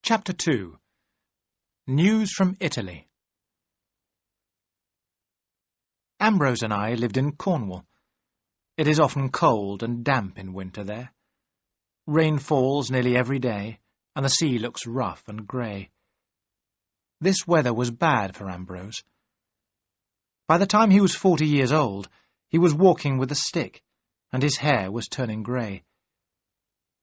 Chapter 2. News from Italy. Ambrose and I lived in Cornwall. It is often cold and damp in winter there. Rain falls nearly every day, and the sea looks rough and grey. This weather was bad for Ambrose. By the time he was 40 years old, he was walking with a stick, and his hair was turning grey.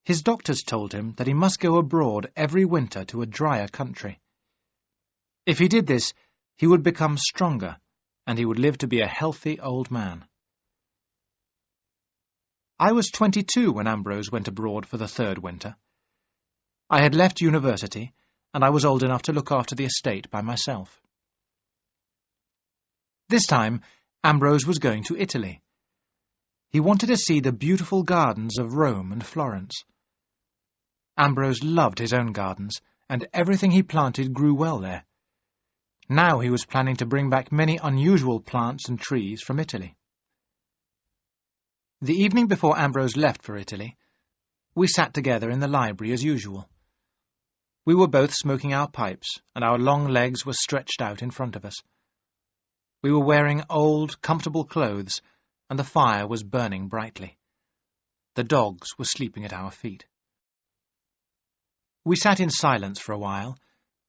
His doctors told him that he must go abroad every winter to a drier country. If he did this, he would become stronger, and he would live to be a healthy old man. I was 22 when Ambrose went abroad for the third winter. I had left university, and I was old enough to look after the estate by myself. This time, Ambrose was going to Italy. He wanted to see the beautiful gardens of Rome and Florence. Ambrose loved his own gardens, and everything he planted grew well there. Now he was planning to bring back many unusual plants and trees from Italy. The evening before Ambrose left for Italy, we sat together in the library as usual. We were both smoking our pipes, and our long legs were stretched out in front of us. We were wearing old, comfortable clothes, and the fire was burning brightly. The dogs were sleeping at our feet. We sat in silence for a while,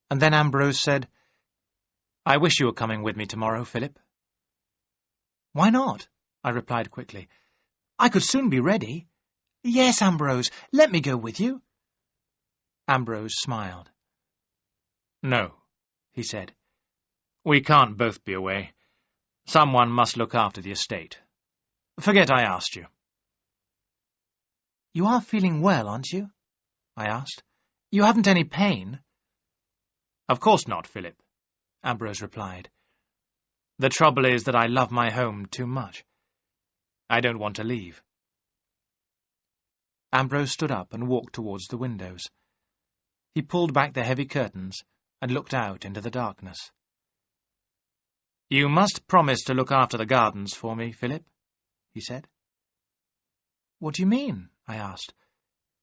and then Ambrose said, "I wish you were coming with me tomorrow, Philip." "Why not?" I replied quickly. "I could soon be ready." "Yes, Ambrose, let me go with you." Ambrose smiled. "No," he said. "We can't both be away. Someone must look after the estate. Forget I asked you." "You are feeling well, aren't you?" I asked. "You haven't any pain?" "Of course not, Philip," Ambrose replied. "The trouble is that I love my home too much. I don't want to leave." Ambrose stood up and walked towards the windows. He pulled back the heavy curtains and looked out into the darkness. "You must promise to look after the gardens for me, Philip," he said. "What do you mean?" I asked.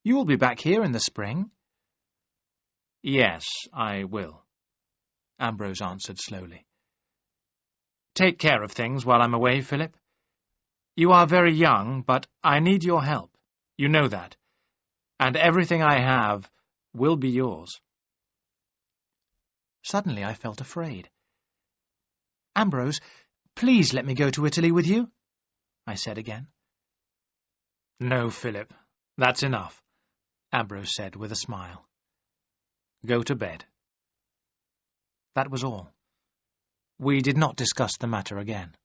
"You will be back here in the spring." "Yes, I will," Ambrose answered slowly. "Take care of things while I'm away, Philip. You are very young, but I need your help. You know that. And everything I have will be yours." Suddenly I felt afraid. "Ambrose, please let me go to Italy with you," I said again. "No, Philip, that's enough," Ambrose said with a smile. "Go to bed." That was all. We did not discuss the matter again.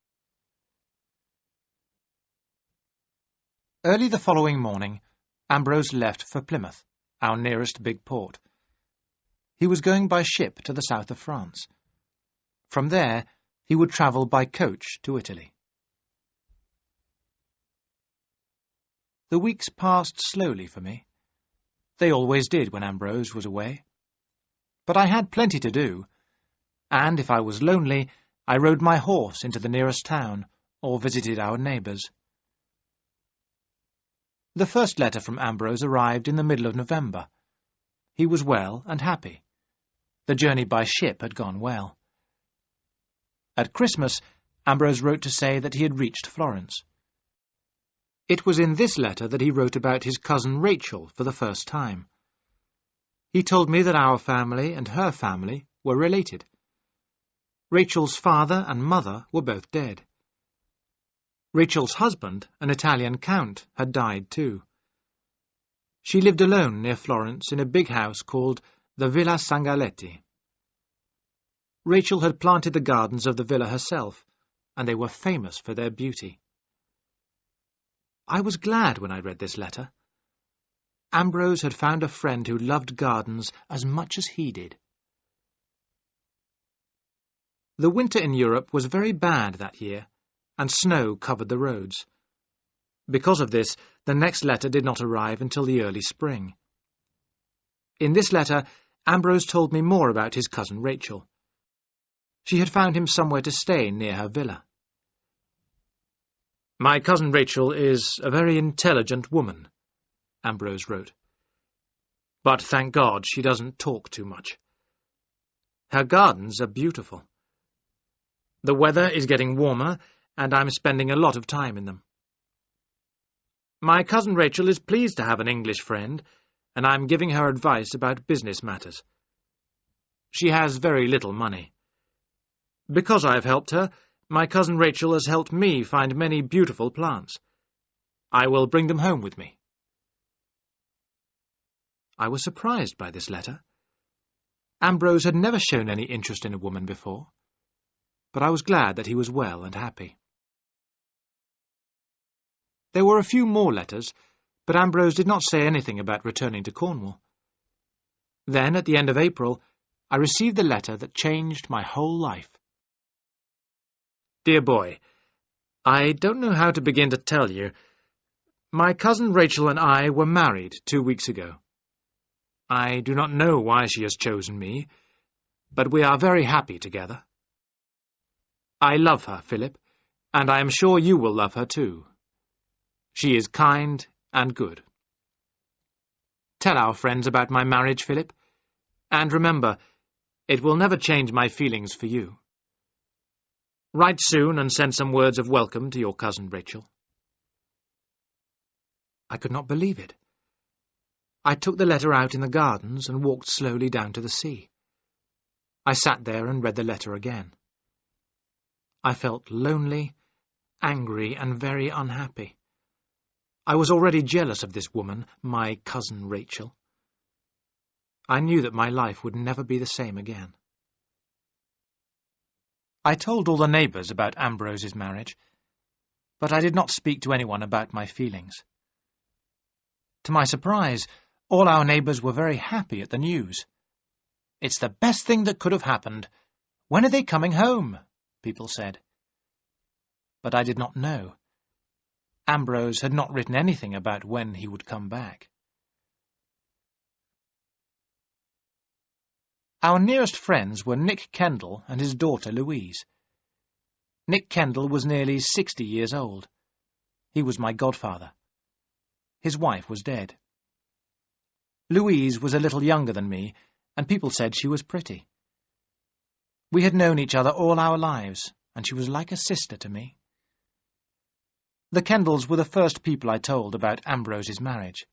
Early the following morning, Ambrose left for Plymouth, our nearest big port. He was going by ship to the south of France. From there, he would travel by coach to Italy. The weeks passed slowly for me. They always did when Ambrose was away. But I had plenty to do, and if I was lonely, I rode my horse into the nearest town or visited our neighbours. The first letter from Ambrose arrived in the middle of November. He was well and happy. The journey by ship had gone well. At Christmas, Ambrose wrote to say that he had reached Florence. It was in this letter that he wrote about his cousin Rachel for the first time. He told me that our family and her family were related. Rachel's father and mother were both dead. Rachel's husband, an Italian count, had died too. She lived alone near Florence in a big house called the Villa Sangaletti. Rachel had planted the gardens of the villa herself, and they were famous for their beauty. I was glad when I read this letter. Ambrose had found a friend who loved gardens as much as he did. The winter in Europe was very bad that year, and snow covered the roads. Because of this, the next letter did not arrive until the early spring. In this letter, Ambrose told me more about his cousin Rachel. She had found him somewhere to stay near her villa. "My cousin Rachel is a very intelligent woman," Ambrose wrote. But thank God she doesn't talk too much. Her gardens are beautiful. The weather is getting warmer, and I'm spending a lot of time in them. My cousin Rachel is pleased to have an English friend, and I'm giving her advice about business matters. She has very little money. Because I have helped her, my cousin Rachel has helped me find many beautiful plants. I will bring them home with me. I was surprised by this letter. Ambrose had never shown any interest in a woman before, but I was glad that he was well and happy. There were a few more letters, but Ambrose did not say anything about returning to Cornwall. Then, at the end of April, I received the letter that changed my whole life. Dear boy, I don't know how to begin to tell you. My cousin Rachel and I were married 2 weeks ago. I do not know why she has chosen me, but we are very happy together. I love her, Philip, and I am sure you will love her too. She is kind and good. Tell our friends about my marriage, Philip, and remember, it will never change my feelings for you. Write soon and send some words of welcome to your cousin Rachel. I could not believe it. I took the letter out in the gardens and walked slowly down to the sea. I sat there and read the letter again. I felt lonely, angry, and very unhappy. I was already jealous of this woman, my cousin Rachel. I knew that my life would never be the same again. I told all the neighbours about Ambrose's marriage, but I did not speak to anyone about my feelings. To my surprise, all our neighbours were very happy at the news. "It's the best thing that could have happened. When are they coming home?" people said. But I did not know. Ambrose had not written anything about when he would come back. Our nearest friends were Nick Kendall and his daughter Louise. Nick Kendall was nearly 60 years old. He was my godfather. His wife was dead. Louise was a little younger than me, and people said she was pretty. We had known each other all our lives, and she was like a sister to me. The Kendalls were the first people I told about Ambrose's marriage.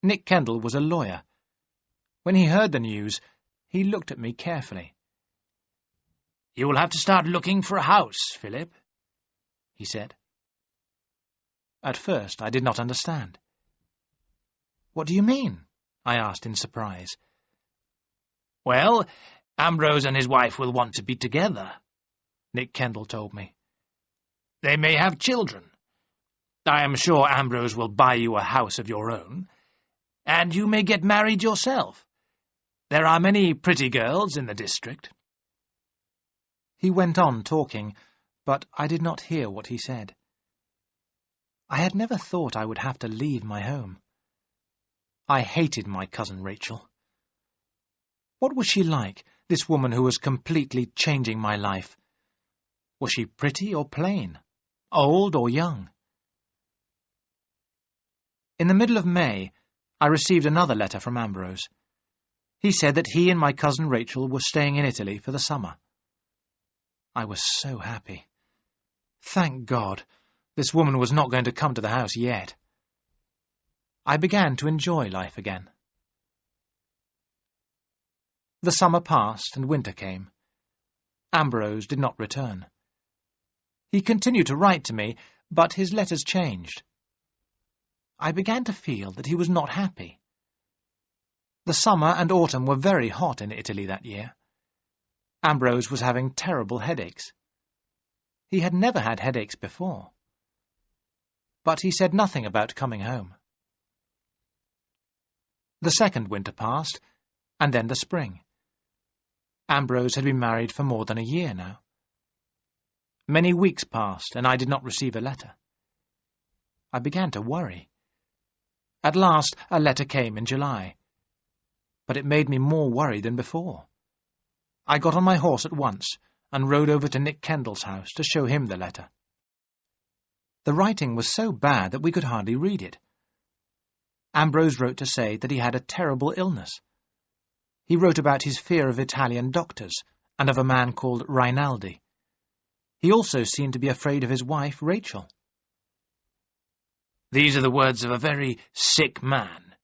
Nick Kendall was a lawyer. When he heard the news, he looked at me carefully. "You will have to start looking for a house, Philip," he said. At first I did not understand. "What do you mean?" I asked in surprise. "Well, Ambrose and his wife will want to be together," Nick Kendall told me. "They may have children. I am sure Ambrose will buy you a house of your own, and you may get married yourself. There are many pretty girls in the district." He went on talking, but I did not hear what he said. I had never thought I would have to leave my home. I hated my cousin Rachel. What was she like, this woman who was completely changing my life? Was she pretty or plain? Old or young? In the middle of May, I received another letter from Ambrose. He said that he and my cousin Rachel were staying in Italy for the summer. I was so happy. Thank God, this woman was not going to come to the house yet. I began to enjoy life again. The summer passed and winter came. Ambrose did not return. He continued to write to me, but his letters changed. I began to feel that he was not happy. The summer and autumn were very hot in Italy that year. Ambrose was having terrible headaches. He had never had headaches before. But he said nothing about coming home. The second winter passed, and then the spring. Ambrose had been married for more than a year now. Many weeks passed, and I did not receive a letter. I began to worry. At last, a letter came in July. But it made me more worried than before. I got on my horse at once and rode over to Nick Kendall's house to show him the letter. The writing was so bad that we could hardly read it. Ambrose wrote to say that he had a terrible illness. He wrote about his fear of Italian doctors and of a man called Rinaldi. He also seemed to be afraid of his wife, Rachel. "These are the words of a very sick man,"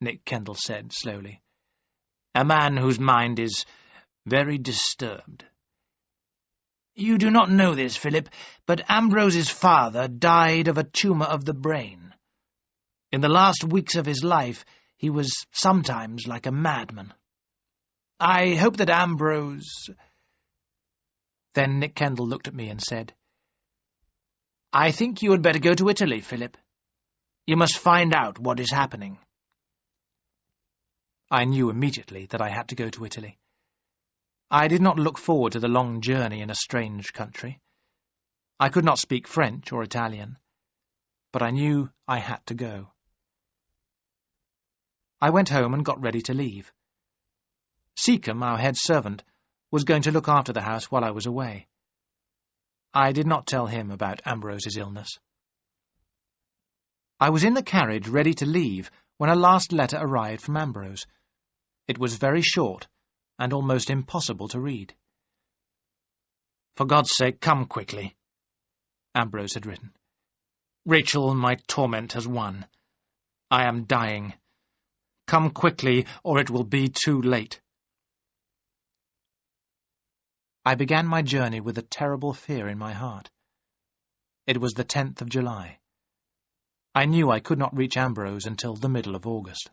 Nick Kendall said slowly. "A man whose mind is very disturbed. You do not know this, Philip, but Ambrose's father died of a tumour of the brain. In the last weeks of his life, he was sometimes like a madman. I hope that Ambrose—" Then Nick Kendall looked at me and said, "I think you had better go to Italy, Philip. You must find out what is happening." I knew immediately that I had to go to Italy. I did not look forward to the long journey in a strange country. I could not speak French or Italian, but I knew I had to go. I went home and got ready to leave. Seacombe, our head servant, was going to look after the house while I was away. I did not tell him about Ambrose's illness. I was in the carriage ready to leave when a last letter arrived from Ambrose. It was very short and almost impossible to read. "For God's sake, come quickly," Ambrose had written. "Rachel, my torment has won. I am dying. Come quickly, or it will be too late." I began my journey with a terrible fear in my heart. It was the 10th of July. I knew I could not reach Ambrose until the middle of August.